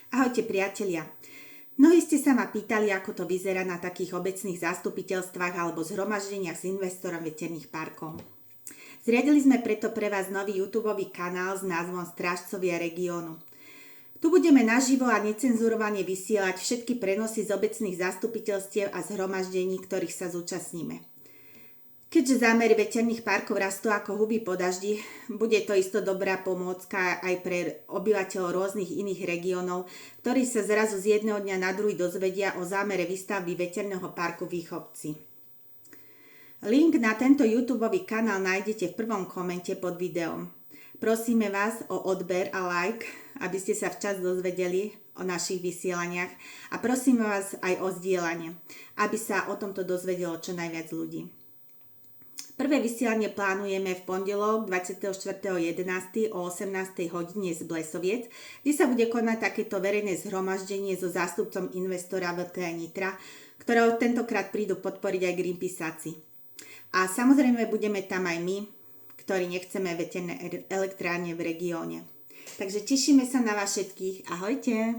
Ahojte priatelia. Mnohí ste sa ma pýtali, ako to vyzerá na takých obecných zastupiteľstvách alebo zhromaždeniach s investorom veterných parkov. Zriadili sme preto pre vás nový YouTubeový kanál s názvom Strážcovia regiónu. Tu budeme naživo a necenzurovane vysielať všetky prenosy z obecných zastupiteľstiev a zhromaždení, ktorých sa zúčastníme. Keďže zámery veterných parkov rastú ako huby po daždi, bude to isto dobrá pomôcka aj pre obyvateľov rôznych iných regiónov, ktorí sa zrazu z jedného dňa na druhý dozvedia o zámere výstavby veterného parku v ich obci. Link na tento YouTubeový kanál nájdete v prvom komente pod videom. Prosíme vás o odber a like, aby ste sa včas dozvedeli o našich vysielaniach, a prosíme vás aj o zdieľanie, aby sa o tomto dozvedelo čo najviac ľudí. Prvé vysielanie plánujeme v pondelok 24.11. o 18. hodine z Blesoviec, kde sa bude konať takéto verejné zhromaždenie so zástupcom investora VTE Nitra, ktorého tentokrát prídu podporiť aj Greenpeaceáci. A samozrejme budeme tam aj my, ktorí nechceme veterné elektrárne v regióne. Takže tešíme sa na vás všetkých. Ahojte!